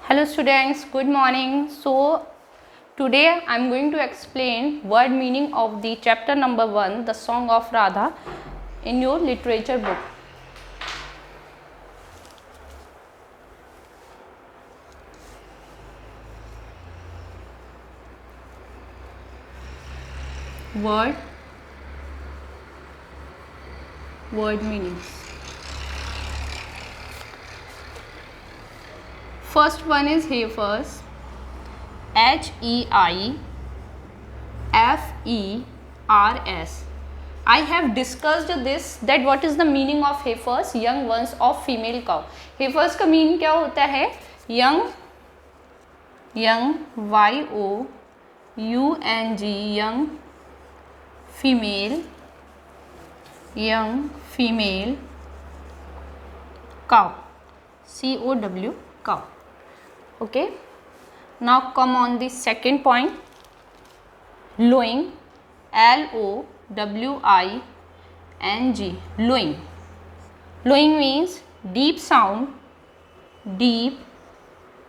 Hello students, good morning. So today I am going to explain word meaning of the chapter number 1, the Song of Radha, in your literature book. Word meanings. First one is heifers. Heifers. I have discussed this, that what is the meaning of heifers, young ones of female cow. Heifers का mean क्या होता है? young young female cow, cow, cow. Okay, now come on the second point. Lowing, lowing, lowing means deep sound,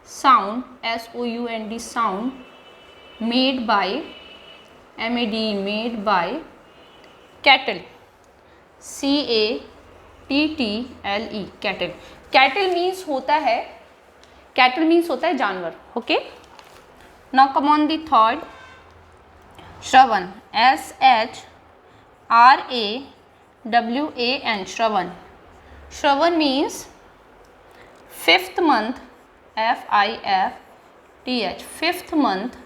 sound, sound, made by cattle, cattle. Cattle means होता है जानवर. Okay, now come on the third. Shravan, Shravan. Shravan means fifth month, fifth month,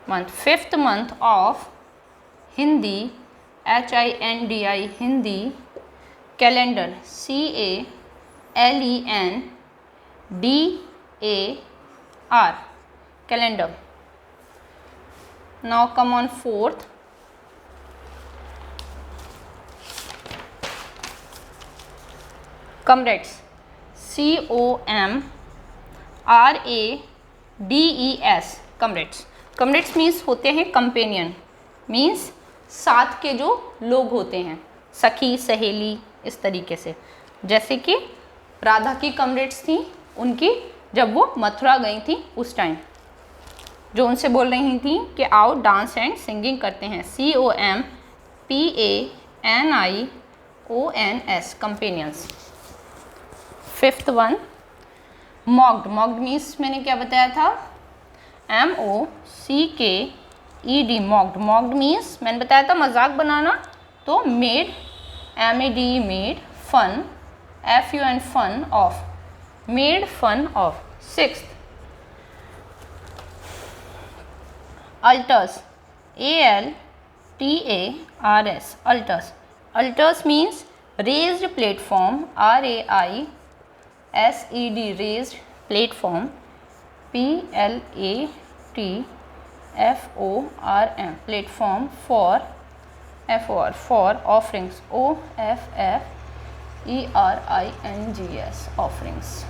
month, fifth month of Hindi, Hindi, calendar, calendar, calendar. Now come on fourth. Comrades, comrades. Comrades means होते हैं companion, means साथ के जो लोग होते हैं, सखी सहेली, इस तरीके से. जैसे कि राधा की comrades थी, उनकी जब वो मथुरा गई थी उस टाइम जो उनसे बोल रही थी कि आओ डांस एंड सिंगिंग करते हैं. COMPANIONS, companions. Fifth one mocked. Mocked means मैंने क्या बताया था? MOCKED, mocked. मॉक्ड मीन्स मैंने बताया था मजाक बनाना, तो made, made fun, FUN fun of, made fun of. Sixth alters, ALTARS, alters. Alters means raised platform, RAISED, raised platform, PLATFORM, platform, for offerings, OFFERINGS, offerings.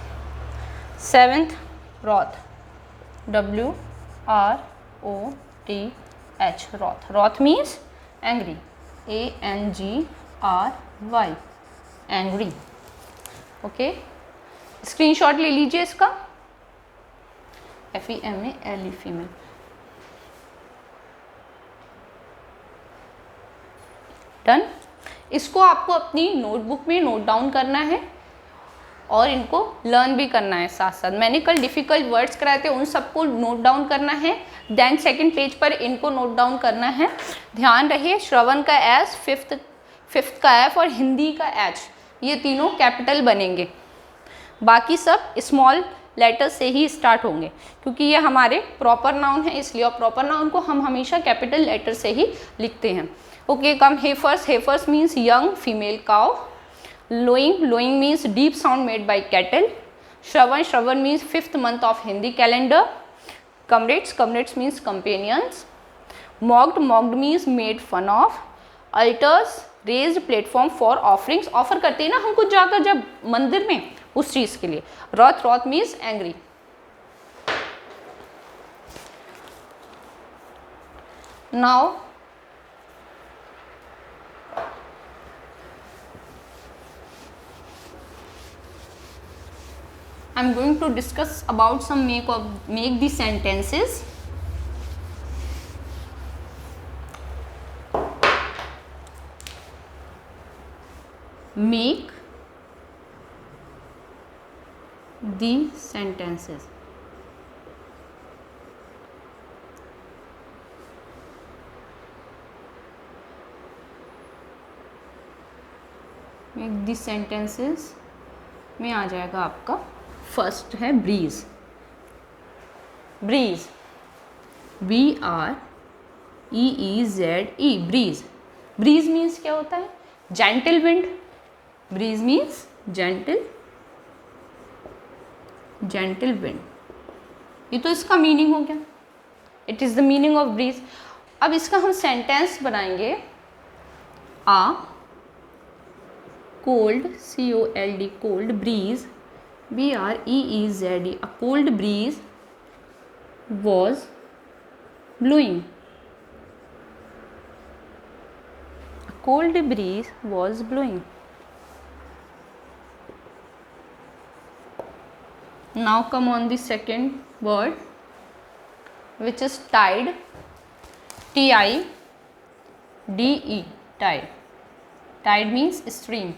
Seventh, wrath, WROTH, wrath. Wrath means angry, ANGRY, angry. Okay, screenshot ले लीजिए इसका. FEMALE, female. Done. इसको आपको अपनी notebook में note down करना है और इनको लर्न भी करना है साथ साथ. मैंने कल डिफ़िकल्ट वर्ड्स कराए थे, उन सबको नोट डाउन करना है. देन सेकंड पेज पर इनको नोट डाउन करना है. ध्यान रहे, श्रवण का एस, फिफ्थ का एफ और हिंदी का एच, ये तीनों कैपिटल बनेंगे. बाकी सब स्मॉल लेटर से ही स्टार्ट होंगे क्योंकि ये हमारे प्रॉपर नाउन है इसलिए, और प्रॉपर नाउन को हम हमेशा कैपिटल लेटर से ही लिखते हैं. Okay, come heifers. Heifers means young female cow. Lowing means deep sound made by cattle. Shravan means fifth month of Hindi calendar. Comrades means companions. Mocked means made fun of. Altars, raised platform for offerings. Offer करते हैं ना हम कुछ जाकर जब मंदिर में, उस चीज के लिए. Wrath means angry. Now I am going to discuss about some make the sentences. Make the sentences. Make the sentences में आ जाएगा आपका फर्स्ट है breeze. Breeze, BREEZE, breeze. Breeze means क्या होता है? Gentle wind. Breeze means gentle wind. ये तो इसका मीनिंग हो गया. It is the meaning of breeze. अब इसका हम सेंटेंस बनाएंगे. A cold, COLD, cold breeze, BREEZE, a cold breeze was blowing. Cold breeze was blowing. Now come on the second word, which is tide. TIDE, tide. Tide means stream.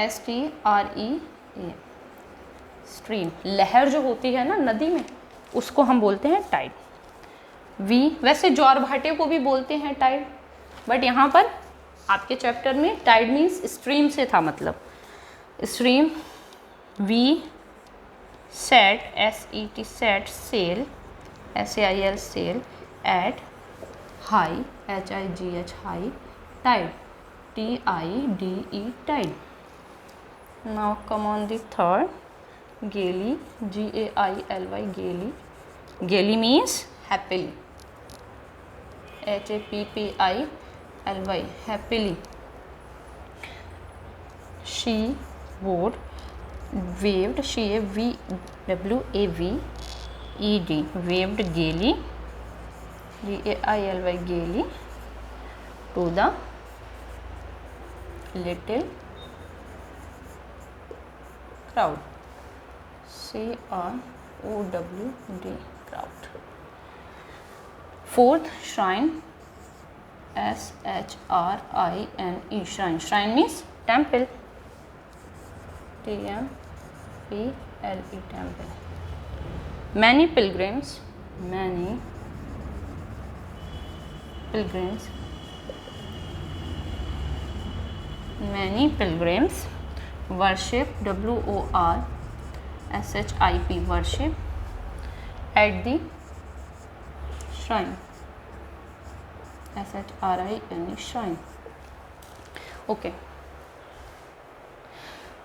STREA, stream. लहर जो होती है ना नदी में, उसको हम बोलते हैं टाइड. वैसे ज्वार भाटे को भी बोलते हैं टाइड, बट यहाँ पर आपके चैप्टर में टाइड मीन्स स्ट्रीम से था, मतलब stream. We set, SET, set, sail, SAIL, sail, at high, HIGH, high, tide, TIDE, tide. Now come on the third, gaily, GAILY, gaily. Gaily means happily, HAPPILY, happily. She would waved, WAVED, waved gaily, GAILY, gaily, to the little crowd, CROWD, crowd. Fourth, shrine, SHRINE, shrine. Shrine means temple. TEMPLE, temple. Many pilgrims worship, WORSHIP, worship at the shrine, SHRINE, shrine. Okay,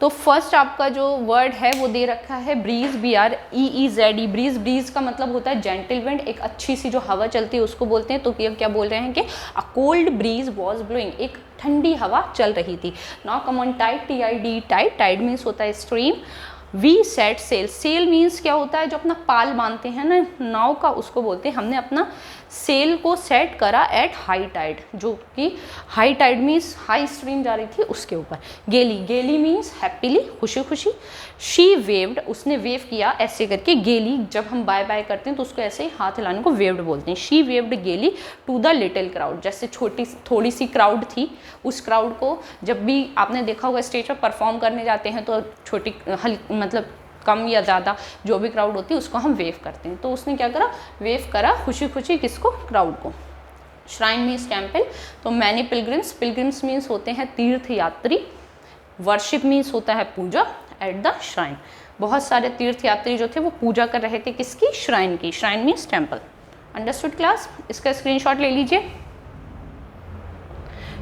तो first आपका जो word है वो दे रखा है bridge, BREEZE. Breeze, bridge का मतलब होता है जेंटल विंड, एक अच्छी सी जो हवा चलती है उसको बोलते हैं. तो क्या बोल रहे हैं कि a cold breeze was blowing, एक ठंडी हवा चल रही थी. Now come on tide, TID, tide. Tide means होता है stream. We set sail. Sail means क्या होता है? जो अपना पाल बांधते हैं ना नाव का, उसको बोलते हैं. हमने अपना सेल को सेट करा एट हाई टाइड, जो कि high tide means high stream जा रही थी उसके ऊपर. गेली, गेली मीन्स हैप्पीली, खुशी खुशी. शी वेव्ड, उसने वेव किया ऐसे करके. गेली, जब हम बाय बाय करते हैं तो उसको ऐसे ही हाथ हिलाने को वेव्ड बोलते हैं. शी वेव्ड गेली टू द लिटिल क्राउड. जैसे थोड़ी सी क्राउड थी, उस क्राउड को जब भी आपने देखा होगा स्टेज पर परफॉर्म करने जाते हैं तो छोटी मतलब कम या ज़्यादा जो भी क्राउड होती है उसको हम वेव करते हैं. तो उसने क्या करा? वेव करा खुशी खुशी. किसको? क्राउड को. Shrine means temple. तो मैनी पिलग्रिम्स, पिलग्रिम्स मीन्स होते हैं तीर्थ यात्री. वर्शिप मीन्स होता है पूजा एट द श्राइन. बहुत सारे तीर्थ यात्री जो थे वो पूजा कर रहे थे किसकी? श्राइन की. Shrine means temple. Understood class? इसका स्क्रीनशॉट ले लीजिए.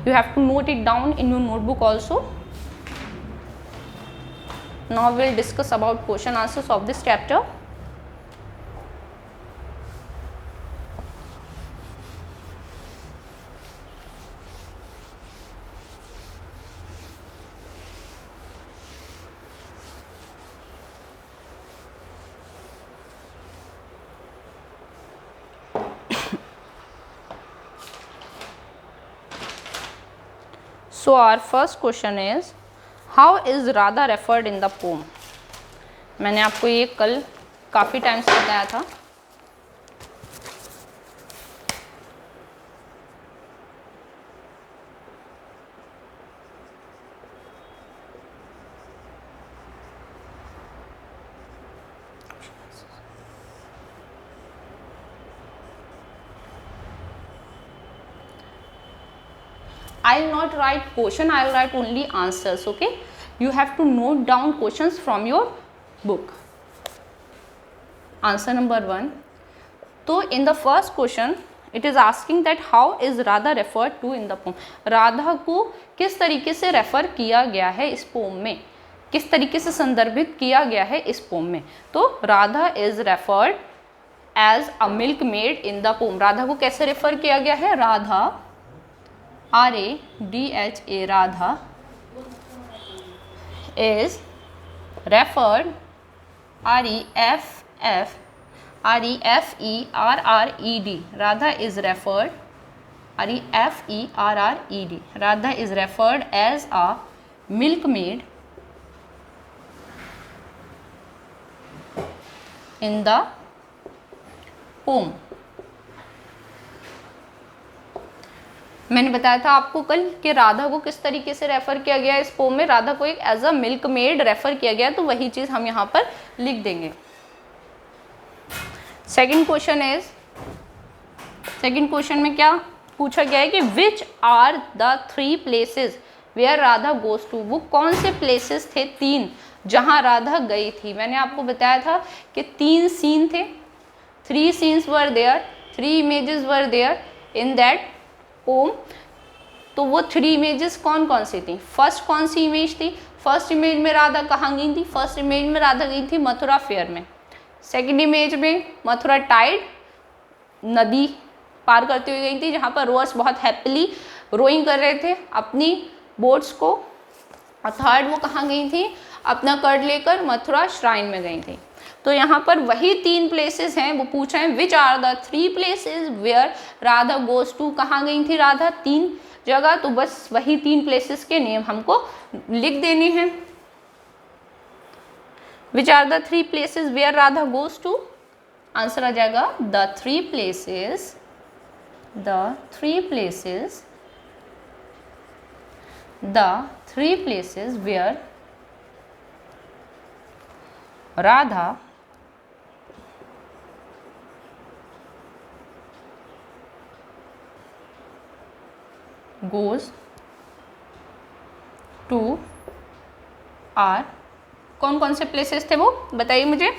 You have to note it down in your notebook also. Now we'll discuss about question answers of this chapter. So our first question is, how is Radha referred in the poem? मैंने आपको ये कल काफ़ी time से बताया था। I will not write question, I will write only answers. Okay, you have to note down questions from your book. Answer number 1. So in the first question it is asking that how is Radha referred to in the poem. Radha को किस तरीके से refer किया गया है इस poem में, किस तरीके से संदर्भित किया गया है इस पोम में. तो Radha is referred as a milkmaid in the poem. Radha को कैसे रेफर किया गया है? Radha, RADHA, Radha is referred, REFERRED, Radha is referred, REFERRED, Radha is referred as a milkmaid in the poem. मैंने बताया था आपको कल कि राधा को किस तरीके से रेफर किया गया इस पोम में. राधा को एक as a milkmaid refer किया गया, तो वही चीज हम यहाँ पर लिख देंगे. सेकंड क्वेश्चन में क्या पूछा गया है कि which are the 3 places where Radha goes to. वो कौन से प्लेसेस थे 3 जहाँ राधा गई थी. मैंने आपको बताया था कि 3 सीन थे, 3 scenes were there, 3 images were there in that poem. तो वो 3 इमेजेस कौन कौन सी थी? फर्स्ट कौन सी इमेज थी? फर्स्ट इमेज में राधा कहाँ गई थी? फर्स्ट इमेज में राधा गई थी मथुरा फेयर में. सेकंड इमेज में मथुरा टाइड, नदी पार करती हुई गई थी जहाँ पर रोअर्स बहुत हैप्पीली रोइंग कर रहे थे अपनी बोट्स को. और थर्ड वो कहाँ गई थी? अपना कर्ड लेकर मथुरा श्राइन में गई थी. तो यहाँ पर वही 3 प्लेसेस हैं. वो पूछा है which are the 3 places where Radha goes to. कहाँ गई थी राधा? 3 जगह. तो बस वही 3 प्लेसेस के नेम हमको लिख देने हैं. Which are the 3 places where Radha goes to. Answer आ जाएगा the 3 places where Radha goes to are. कौन कौन से प्लेसेस थे वो बताइए मुझे.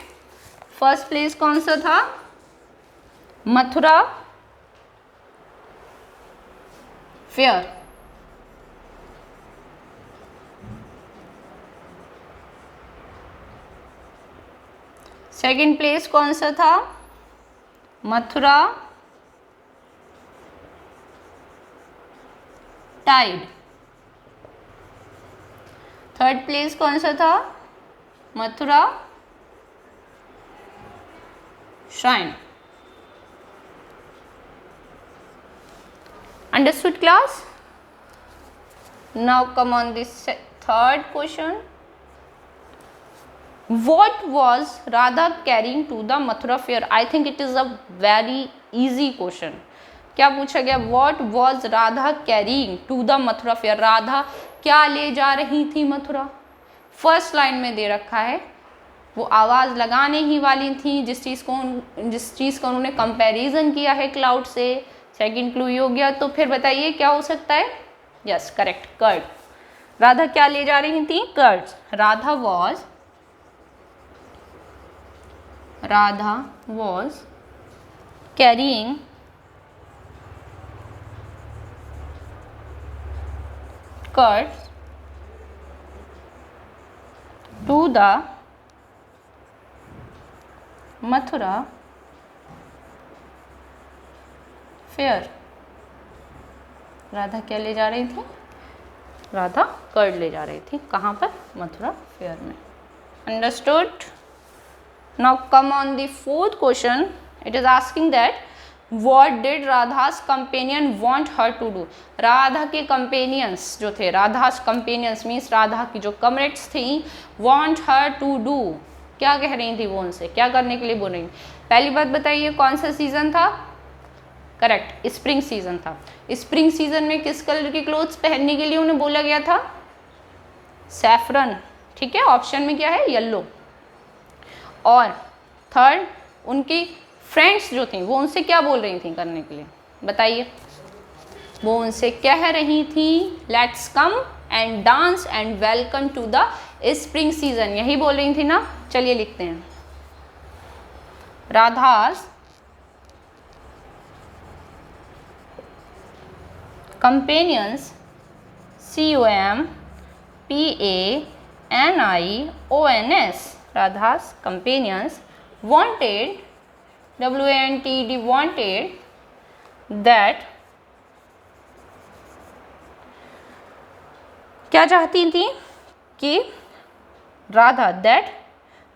फर्स्ट प्लेस कौन सा था? मथुरा फेयर. सेकंड प्लेस कौन सा था? मथुरा टाइड. थर्ड प्लेस कौन सा था? Mathura shrine. Understood class? Now come on this third question. What was Radha carrying to the Mathura fair? I think it is a very easy question. क्या पूछा गया? What was Radha carrying to the Mathura fair? Radha क्या ले जा रही थी Mathura. First line में दे रखा है. वो आवाज़ लगाने ही वाली थी जिस चीज़ का उन्होंने कंपैरिजन किया है क्लाउड से. सेकंड क्लू हो गया. तो फिर बताइए क्या हो सकता है? Yes correct, curd. राधा क्या ले जा रही थी? Curds. Radha was carrying curds to the Mathura fair. Radha क्या ले जा रही थी? राधा कर्ड ले जा रही थी. कहाँ पर? मथुरा फेयर में. Understood? Now come on the fourth question. It is asking that what did Radha's companion want her to do. Radha के companions जो थे, Radha's companions means राधा की जो comrades थी, want her to do. क्या कह रही थी वो उनसे, क्या करने के लिए बोल रही थी? पहली बात बताइए, कौन सा सीजन था? करेक्ट, स्प्रिंग सीजन था। स्प्रिंग सीजन में किस कलर के क्लोथ्स पहनने के लिए उन्हें बोला गया था? सैफरन, ठीक है, ऑप्शन में क्या है? येलो। और थर्ड, उनकी फ्रेंड्स जो थी वो उनसे क्या बोल रही थी करने के लिए, बताइए? वो उनसे कह रही थी let's come and dance and welcome to the spring season, यही बोल रही थी ना? चलिए लिखते हैं, Radha's companions, COMPANIONS, Radha's companions wanted, WANTED, wanted that, क्या चाहती थी कि Radha, that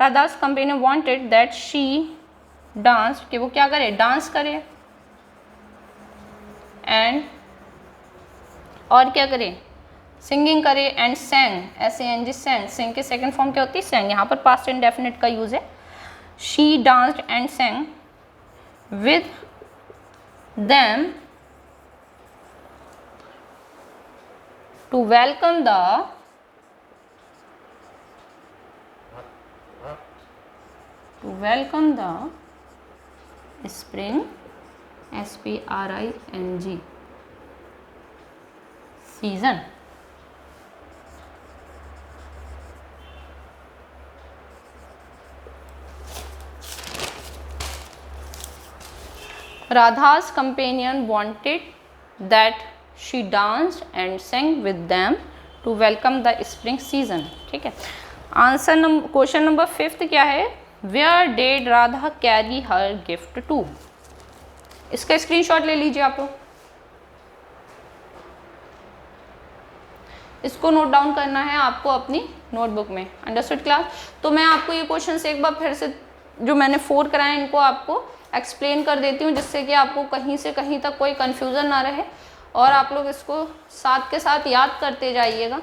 Radha's companion wanted that she dance, कि वो क्या करे? डांस करे, एंड और क्या करे? सिंगिंग करे, एंड सैंग, SANG, सैंग, सिंग के सेकंड फॉर्म क्या होती है? सैंग, यहाँ पर पास्ट इंडेफिनिट का यूज है। She danced and सैंग with them to welcome the spring, SPRING season। Radha's companion wanted that she danced and sang with them to welcome the spring season, ठीक है। Answer question number 5 क्या है? Where did Radha carry her gift to? इसका screenshot ले लीजिए आप लोग, इसको नोट डाउन करना है आपको अपनी नोटबुक में। Understood class? तो मैं आपको ये क्वेश्चन एक बार फिर से जो मैंने 4 कराए इनको आपको एक्सप्लेन कर देती हूँ, जिससे कि आपको कहीं से कहीं तक कोई कन्फ्यूज़न ना रहे और आप लोग इसको साथ के साथ याद करते जाइएगा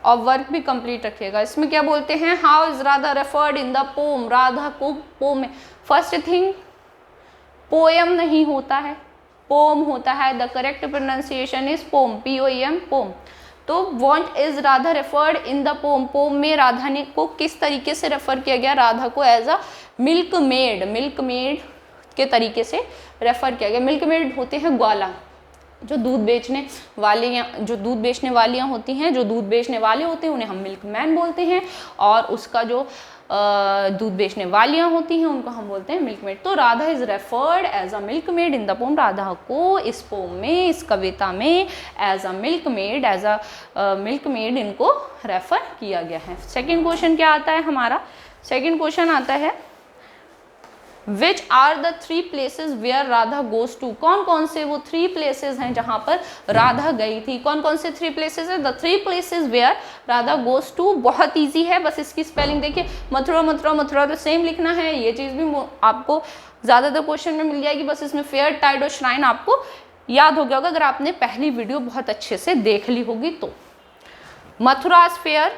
और वर्क भी कंप्लीट रखिएगा। इसमें क्या बोलते हैं? How is Radha referred in the poem, Radha को पोम में, फर्स्ट थिंग पोएम नहीं होता है, पोम होता है। The correct pronunciation is poem, POEM, poem. तो what is Radha referred in the poem, poem में राधा ने को किस तरीके से रेफर किया गया? राधा को एज अ मिल्क मेड के तरीके से रेफर किया गया। मिल्क मेड होते हैं ग्वाला, जो दूध बेचने वालियाँ होती हैं, जो दूध बेचने वाले होते हैं उन्हें हम मिल्क मैन बोलते हैं, और उसका जो दूध बेचने वालियाँ होती हैं उनको हम बोलते हैं मिल्क मेड। तो Radha is referred as a milkmaid in the poem, Radha को इस पोम में, इस कविता में एज अ मिल्क मेड इनको रेफर किया गया है। सेकेंड क्वेश्चन क्या आता है हमारा? सेकेंड क्वेश्चन आता है Which are the 3 places where Radha goes to? कौन कौन से वो 3 places हैं जहाँ पर राधा गई थी? कौन कौन से 3 places हैं? The 3 places where Radha goes to, बहुत ईजी है, बस इसकी स्पेलिंग देखिए, मथुरा तो सेम लिखना है। ये चीज़ भी आपको ज़्यादातर क्वेश्चन में मिल जाएगी, बस इसमें फेयर, टाइड और श्राइन आपको याद हो गया होगा अगर आपने पहली वीडियो बहुत अच्छे से देख ली होगी तो। मथुरा फेयर,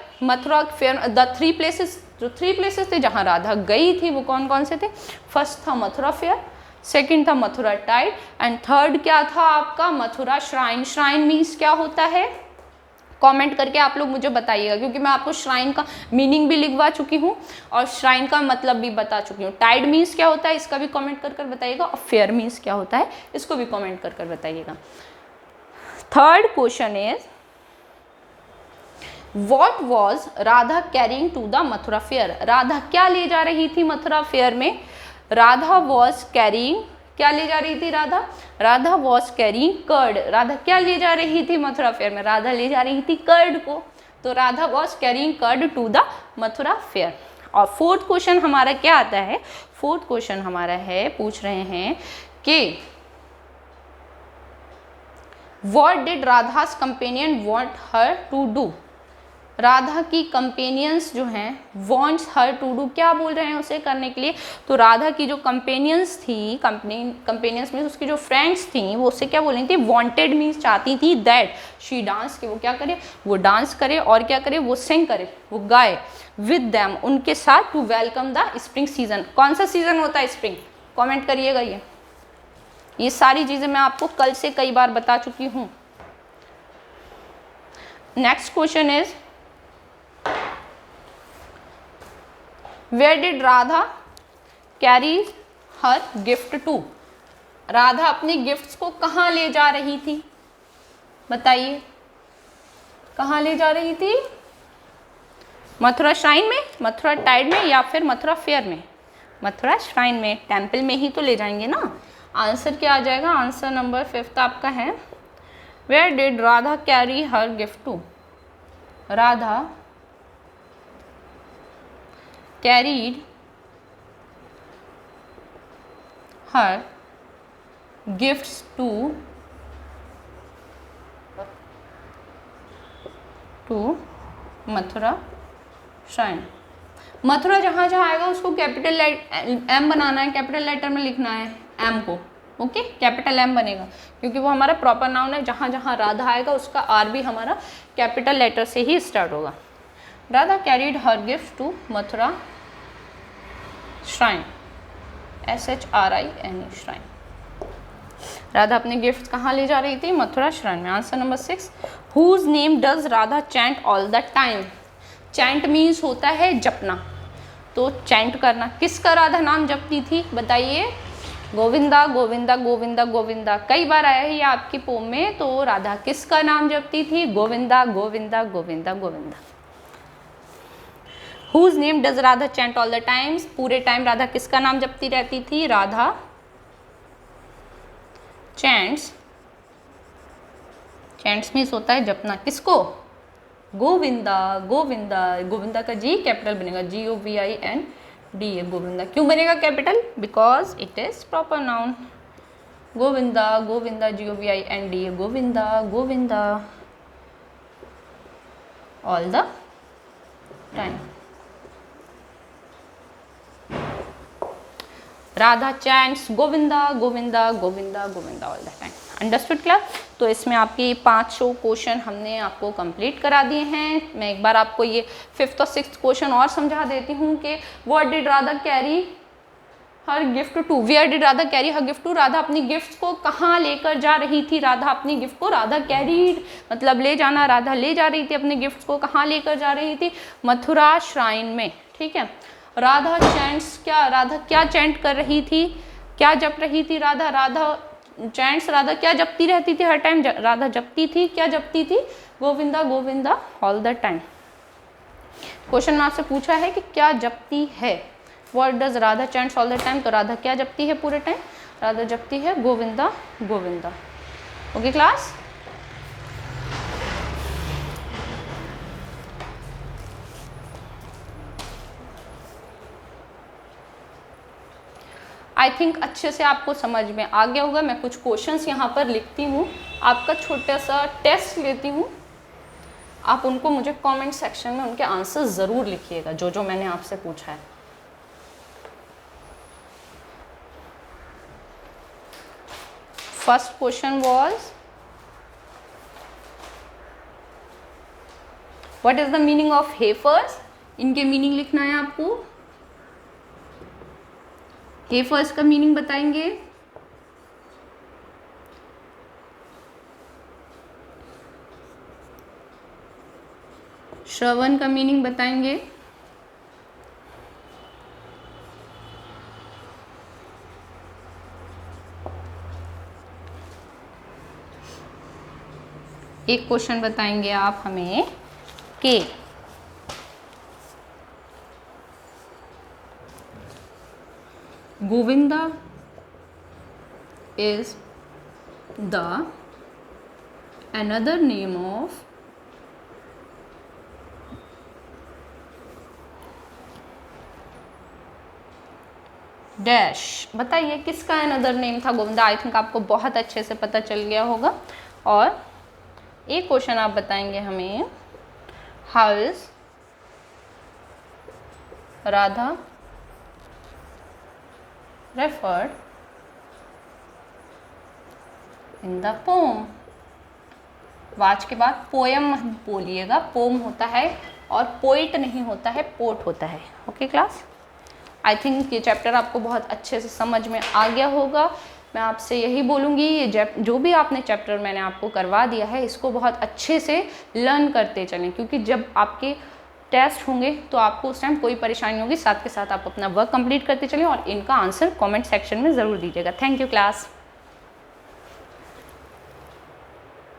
द 3 प्लेसेस, जो 3 प्लेसेस थे जहाँ राधा गई थी वो कौन कौन से थे? फर्स्ट था मथुरा फेयर, सेकंड था मथुरा टाइड, एंड थर्ड क्या था आपका? मथुरा श्राइन। श्राइन मीन्स क्या होता है? कमेंट करके आप लोग मुझे बताइएगा, क्योंकि मैं आपको श्राइन का मीनिंग भी लिखवा चुकी हूँ और श्राइन का मतलब भी बता चुकी हूँ। टाइड मीन्स क्या होता है इसका भी कमेंट कर बताइएगा, और फेयर मीन्स क्या होता है इसको भी कमेंट कर बताइएगा। Third question is What was Radha carrying to the Mathura fair? Radha क्या ले जा रही थी मथुरा फेयर में? राधा वॉज कैरिंग, क्या ले जा रही थी Radha was carrying curd. Radha क्या ले जा रही थी मथुरा फेयर में? राधा ले जा रही थी कर्ड को, तो Radha was carrying curd to the Mathura fair. और फोर्थ क्वेश्चन हमारा क्या आता है? फोर्थ क्वेश्चन हमारा है, पूछ रहे हैं कि What did Radha's companion want her to do? Radha की कंपेनियंस जो हैं वॉन्ट्स हर टू डू, क्या बोल रहे हैं उसे करने के लिए, तो राधा की जो कंपेनियंस थी, कंपेनियंस मीन्स उसकी जो फ्रेंड्स थी, वो उससे क्या बोल रही थी, वांटेड मीन्स चाहती थी दैट शी डांस, कि वो क्या करे, वो डांस करे और क्या करे, वो सिंग करे, वो गाए, विद दैम उनके साथ, to welcome the spring season. कौन सा सीजन होता है स्प्रिंग, कॉमेंट करिएगा। ये सारी चीज़ें मैं आपको कल से कई बार बता चुकी हूँ। Next question is where did Radha carry her gift to, Radha अपने गिफ्ट्स को कहाँ ले जा रही थी, बताइए कहाँ ले जा रही थी, मथुरा श्राइन में, मथुरा टाइड में, या फिर मथुरा फेयर में, मथुरा श्राइन में, टेम्पल में ही तो ले जाएंगे ना। आंसर क्या आ जाएगा, आंसर नंबर 5 आपका है, where did Radha carry her gift to, Radha carried her gifts to Mathura shrine. Mathura जहाँ जहाँ आएगा उसको कैपिटल एम बनाना है, कैपिटल लेटर में लिखना है एम को, ओके, कैपिटल एम बनेगा क्योंकि वो हमारा प्रॉपर नाउन है। जहाँ जहाँ राधा आएगा उसका आर भी हमारा कैपिटल लेटर से ही स्टार्ट होगा। Radha carried her gift to Mathura shrine, SHRINE shrine. Radha अपने गिफ्ट कहाँ ले जा रही थी, मथुरा श्राइन में। Answer number 6, whose name does Radha chant all the time, chant means होता है जपना, तो चैंट करना, किसका राधा नाम जपती थी बताइए, गोविंदा गोविंदा गोविंदा गोविंदा, कई बार आया है ये आपकी पोम में, तो राधा किसका नाम जपती थी, Govinda Govinda Govinda Govinda. Whose name does Radha chant all the times, पूरे टाइम राधा किसका नाम जपती रहती थी, राधा चैंट्स, चैंट्स मीन्स होता है जपना, किसको, गोविंदा गोविंदा, गोविंदा का जी कैपिटल बनेगा, GOVIND, गोविंदा क्यों बनेगा capital, because it is proper noun, Govinda Govinda GOVIND, Govinda Govinda all the time. Radha chants Govinda Govinda Govinda Govinda all the time. Understood clear. तो इसमें आपके 5 क्वेश्चन हमने आपको कंप्लीट करा दिए हैं। मैं एक बार आपको ये 5th और 6th क्वेश्चन और समझा देती हूँ कि what did Radha carry her gift to, where did Radha carry her gift to, Radha अपनी गिफ्ट को कहाँ लेकर जा रही थी, राधा अपनी गिफ्ट को, राधा कैरीड मतलब ले जाना, राधा ले जा रही थी अपने गिफ्ट को, कहाँ लेकर जा रही थी, मथुरा श्राइन में, ठीक है। राधा चैंट्स, क्या राधा क्या चैंट कर रही थी, क्या जप रही थी राधा, राधा चैंट्स, राधा क्या जपती रहती थी हर टाइम, राधा जपती थी, क्या जपती थी, Govinda Govinda all the time. Question में आपसे पूछा है कि क्या जपती है, what does Radha chants all the time, तो राधा क्या जपती है पूरे टाइम, राधा जपती है Govinda Govinda. Okay class. I think अच्छे से आपको समझ में आ गया होगा। मैं कुछ क्वेश्चंस यहाँ पर लिखती हूँ, आपका छोटा सा टेस्ट लेती हूँ, आप उनको मुझे कमेंट सेक्शन में उनके आंसर ज़रूर लिखिएगा जो जो मैंने आपसे पूछा है। First question was what is the meaning of heifers, इनके मीनिंग लिखना है आपको। हेफर्स का मीनिंग बताएंगे, श्रवण का मीनिंग बताएंगे, एक क्वेश्चन बताएंगे आप हमें कि Govinda is the another name of dash. बताइए किसका अनदर नेम था गोविंदा। आई थिंक आपको बहुत अच्छे से पता चल गया होगा। और एक क्वेश्चन आप बताएंगे हमें how is Radha referred in the pome. Watch के बाद पोयम बोलिएगा, पोम होता है और पोइट नहीं होता है, पोट होता है। ओके क्लास, आई थिंक ये चैप्टर आपको बहुत अच्छे से समझ में आ गया होगा। मैं आपसे यही बोलूँगी, ये जो भी आपने चैप्टर मैंने आपको करवा दिया है इसको बहुत अच्छे से लर्न करते चलें, क्योंकि जब आपके टेस्ट होंगे तो आपको उस टाइम कोई परेशानी होगी। साथ के साथ आप अपना वर्क कंप्लीट करते चलें और इनका आंसर कमेंट सेक्शन में ज़रूर दीजिएगा। Thank you class.